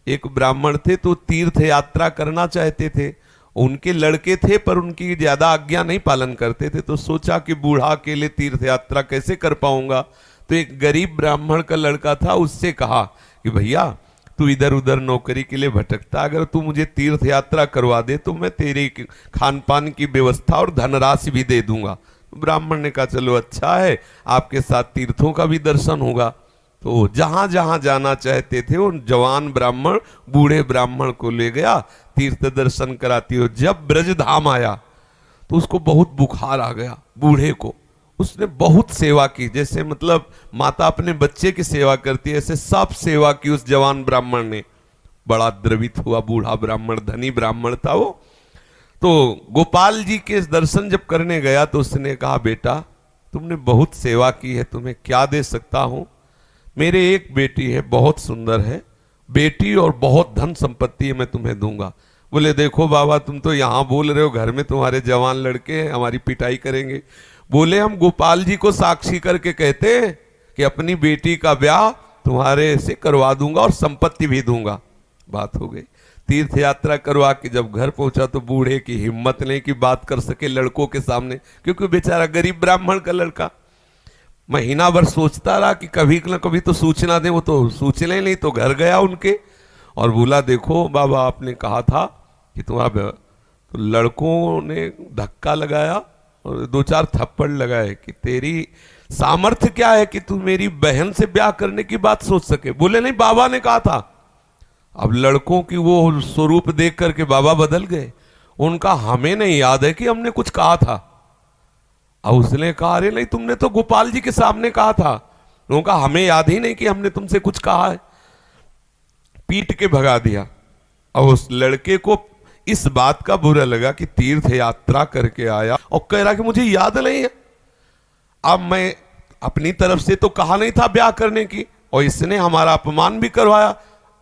एक ब्राह्मण थे तो तीर्थ यात्रा करना चाहते थे। उनके लड़के थे पर उनकी ज्यादा आज्ञा नहीं पालन करते थे, तो सोचा कि बूढ़ा अकेले तीर्थ यात्रा कैसे कर पाऊंगा। तो एक गरीब ब्राह्मण का लड़का था, उससे कहा कि भैया तू इधर उधर नौकरी के लिए भटकता, अगर तू मुझे तीर्थ यात्रा करवा दे तो मैं तेरी खान पान की व्यवस्था और धनराशि भी दे दूंगा। ब्राह्मण ने कहा चलो अच्छा है, आपके साथ तीर्थों का भी दर्शन होगा। तो जहां जहां जाना चाहते थे वो जवान ब्राह्मण बूढ़े ब्राह्मण को ले गया, तीर्थ दर्शन कराती हो। जब ब्रज धाम आया तो उसको बहुत बुखार आ गया बूढ़े को। उसने बहुत सेवा की, जैसे मतलब माता अपने बच्चे की सेवा करती है, ऐसे सब सेवा की उस जवान ब्राह्मण ने। बड़ा द्रवित हुआ बूढ़ा ब्राह्मण, धनी ब्राह्मण था वो। तो गोपाल जी के दर्शन जब करने गया तो उसने कहा बेटा तुमने बहुत सेवा की है, तुम्हें क्या दे सकता हूं। मेरे एक बेटी है, बहुत सुंदर है बेटी और बहुत धन संपत्ति है, मैं तुम्हें दूंगा। बोले देखो बाबा तुम तो यहां बोल रहे हो, घर में तुम्हारे जवान लड़के हैं, हमारी पिटाई करेंगे। बोले हम गोपाल जी को साक्षी करके कहते हैं कि अपनी बेटी का ब्याह तुम्हारे से करवा दूंगा और संपत्ति भी दूंगा। बात हो गई। तीर्थ यात्रा करवा के जब घर पहुंचा तो बूढ़े की हिम्मत नहीं कि बात कर सके लड़कों के सामने, क्योंकि बेचारा गरीब ब्राह्मण का लड़का। महीना भर सोचता रहा कि कभी न कभी तो सूचना दे, वो तो सूचना ही नहीं। तो घर गया उनके और बोला देखो बाबा आपने कहा था कि तुम्हारा, तो लड़कों ने धक्का लगाया और दो चार थप्पड़ लगाए कि तेरी सामर्थ्य क्या है कि तू मेरी बहन से ब्याह करने की बात सोच सके। बोले नहीं बाबा ने कहा था। अब लड़कों की वो स्वरूप देख करके बाबा बदल गए। उनका हमें नहीं याद है कि हमने कुछ कहा था। अब उसने कहा अरे नहीं तुमने तो गोपाल जी के सामने कहा था। उनका हमें याद ही नहीं कि हमने तुमसे कुछ कहा है। पीट के भगा दिया। अब उस लड़के को इस बात का बुरा लगा कि तीर्थ यात्रा करके आया और कह रहा कि मुझे याद नहीं है। अब मैं अपनी तरफ से तो कहा नहीं था ब्याह करने की, और इसने हमारा अपमान भी करवाया,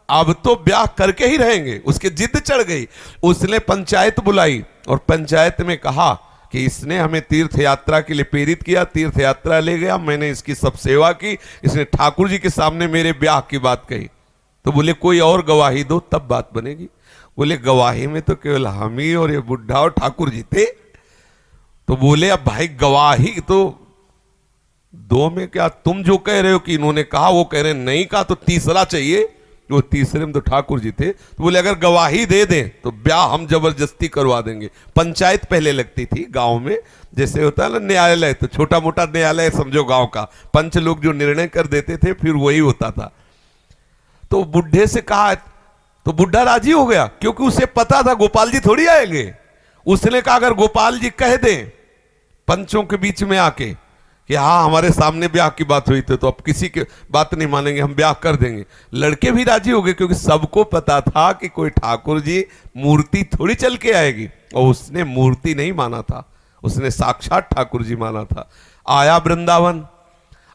अब तो ब्याह करके ही रहेंगे। उसके जिद चढ़ गई। उसने पंचायत बुलाई और पंचायत में कहा कि इसने हमें तीर्थ यात्रा के लिए प्रेरित किया, तीर्थ यात्रा ले गया, मैंने इसकी सब सेवा की, इसने ठाकुर जी के सामने मेरे ब्याह की बात कही। तो बोले कोई और गवाही दो तब बात बनेगी। बोले गवाही में तो केवल हम ही और ये बुढ़ा और ठाकुर जी थे। तो बोले अब भाई गवाही तो दो में क्या, तुम जो कह रहे हो कि इन्होंने कहा वो कह रहे नहीं कहा, तो तीसरा चाहिए। वो तीसरे में तो ठाकुर जी थे। तो बोले अगर गवाही दे दें तो ब्याह हम जबरदस्ती करवा देंगे। पंचायत पहले लगती थी गांव में, जैसे होता है ना न्यायालय, तो छोटा मोटा न्यायालय समझो गांव का। पंच लोग जो निर्णय कर देते थे फिर वही होता था। तो बुढ़े से कहा तो बुढ़ा राजी हो गया, क्योंकि उसे पता था गोपाल जी थोड़ी आएंगे। उसने कहा अगर गोपाल जी कह दें पंचों के बीच में आके कि हाँ हमारे सामने ब्याह की बात हुई थी, तो अब किसी की बात नहीं मानेंगे, हम ब्याह कर देंगे। लड़के भी राजी हो गए, क्योंकि सबको पता था कि कोई ठाकुर जी मूर्ति थोड़ी चल के आएगी। और उसने मूर्ति नहीं माना था, उसने साक्षात ठाकुर जी माना था। आया वृंदावन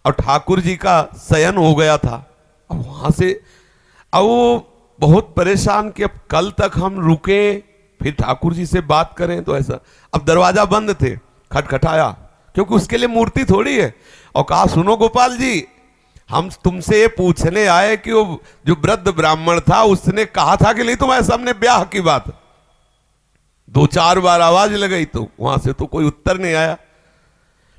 और ठाकुर जी का शयन हो गया था। अब वहां से अब वो बहुत परेशान कि अब कल तक हम रुके फिर ठाकुर जी से बात करें, तो ऐसा। अब दरवाजा बंद थे, खटखटाया, क्योंकि उसके लिए मूर्ति थोड़ी है। और कहा सुनो गोपाल जी, हम तुमसे ये पूछने आए कि वो जो वृद्ध ब्राह्मण था उसने कहा था कि नहीं तुम्हारे सामने ब्याह की बात। दो चार बार आवाज लगाई तो वहां से तो कोई उत्तर नहीं आया।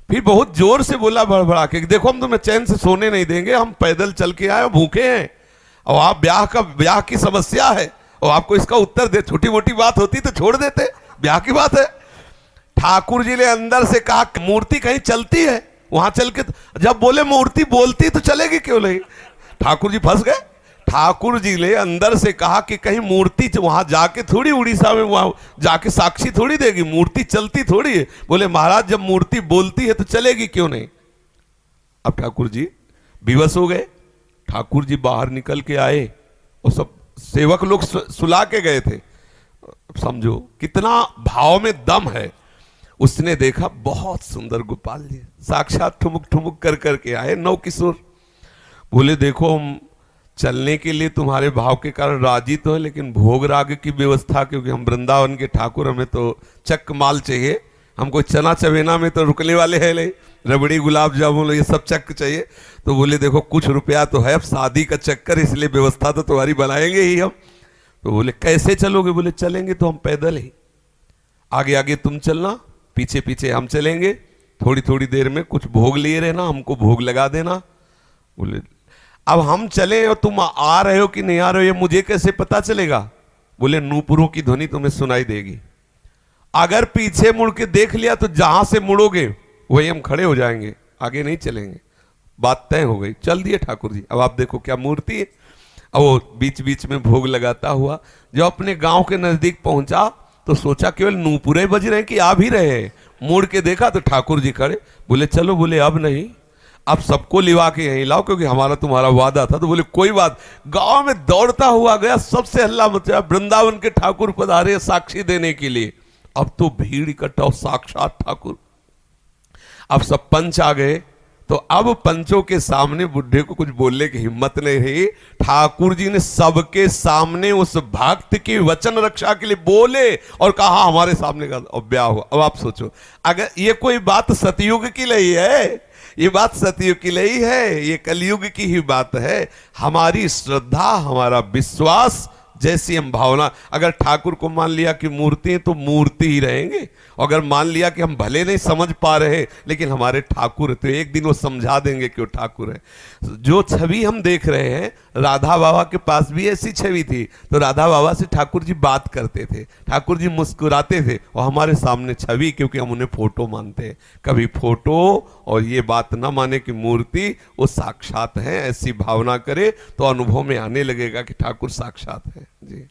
फिर बहुत जोर से बोला भड़बड़ा के, देखो हम तुम्हें चैन से सोने नहीं देंगे, हम पैदल चल के आए, भूखे हैं, और आप ब्याह की समस्या है और आपको इसका उत्तर दे। छोटी मोटी बात होती तो छोड़ देते, ब्याह की बात है। ठाकुर जी ने अंदर से कहा मूर्ति कहीं चलती है वहां चल के, जब बोले मूर्ति बोलती तो चलेगी क्यों नहीं। ठाकुर जी फंस गए। ठाकुर जी ने अंदर से कहा कि कहीं मूर्ति वहां जाके थोड़ी उड़ीसा में वहां जाके साक्षी थोड़ी देगी, मूर्ति चलती थोड़ी है। बोले महाराज जब मूर्ति बोलती है तो चलेगी क्यों नहीं। अब ठाकुर जी विवश हो गए। ठाकुर जी बाहर निकल के आए और सब सेवक लोग सुला के गए थे। समझो कितना भाव में दम है। उसने देखा बहुत सुंदर गोपाल जी साक्षात ठुमुक ठुमुक कर करके आए, नौ किशोर। बोले देखो हम चलने के लिए तुम्हारे भाव के कारण राजी तो है, लेकिन भोग राग की व्यवस्था, क्योंकि हम वृंदावन के ठाकुर, हमें तो चक माल चाहिए, हमको चना चवेना में तो रुकने वाले हैं नहीं, रबड़ी गुलाब जामुन ये सब चक्कर चाहिए। तो बोले देखो कुछ रुपया तो है, अब शादी का चक्कर, इसलिए व्यवस्था तो तुम्हारी बनाएंगे ही हम। तो बोले कैसे चलोगे? बोले चलेंगे तो हम पैदल ही, आगे आगे तुम चलना, पीछे पीछे हम चलेंगे, थोड़ी थोड़ी देर में कुछ भोग लिए रहना, हमको भोग लगा देना। बोले अब हम चले और तुम आ रहे हो कि नहीं आ रहे हो ये मुझे कैसे पता चलेगा? बोले नूपुरों की ध्वनि तुम्हें सुनाई देगी, अगर पीछे मुड़ के देख लिया तो जहां से मुड़ोगे वही हम खड़े हो जाएंगे, आगे नहीं चलेंगे। बात तय हो गई, चल दिए ठाकुर जी। अब आप देखो क्या मूर्ति है। अब वो बीच बीच में भोग लगाता हुआ जब अपने गांव के नजदीक पहुंचा तो सोचा केवल नूपुरे बज रहे हैं कि आ भी रहे हैं। मुड़ के देखा तो ठाकुर जी खड़े। बोले चलो, बोले अब नहीं, अब सबको लिवा के यहीं लाओ क्योंकि हमारा तुम्हारा वादा था। तो बोले कोई बात। गांव में दौड़ता हुआ गया, सबसे हल्ला मचा, वृंदावन के ठाकुर पधारे साक्षी देने के लिए। अब तो भीड़ इकट्ठा हो, साक्षात ठाकुर। अब सब पंच आ गए, तो अब पंचों के सामने बुढ़े को कुछ बोलने की हिम्मत नहीं रही। ठाकुर जी ने सबके सामने उस भक्त की वचन रक्षा के लिए बोले और कहा हमारे सामने का ब्याह हुआ। अब आप सोचो, अगर ये कोई बात सतयुग की नहीं है, ये बात सतयुग की नहीं है, ये कलयुग की ही बात है। हमारी श्रद्धा, हमारा विश्वास, जैसी हम भावना, अगर ठाकुर को मान लिया कि मूर्ति है तो मूर्ति ही रहेंगे, अगर मान लिया कि हम भले नहीं समझ पा रहे लेकिन हमारे ठाकुर है तो एक दिन वो समझा देंगे कि वो ठाकुर है। जो छवि हम देख रहे हैं, राधा बाबा के पास भी ऐसी छवि थी। तो राधा बाबा से ठाकुर जी बात करते थे, ठाकुर जी मुस्कुराते थे, और हमारे सामने छवि, क्योंकि हम उन्हें फोटो मानते हैं। कभी फोटो और ये बात ना माने कि मूर्ति वो साक्षात है, ऐसी भावना करे तो अनुभव में आने लगेगा कि ठाकुर साक्षात है। जी।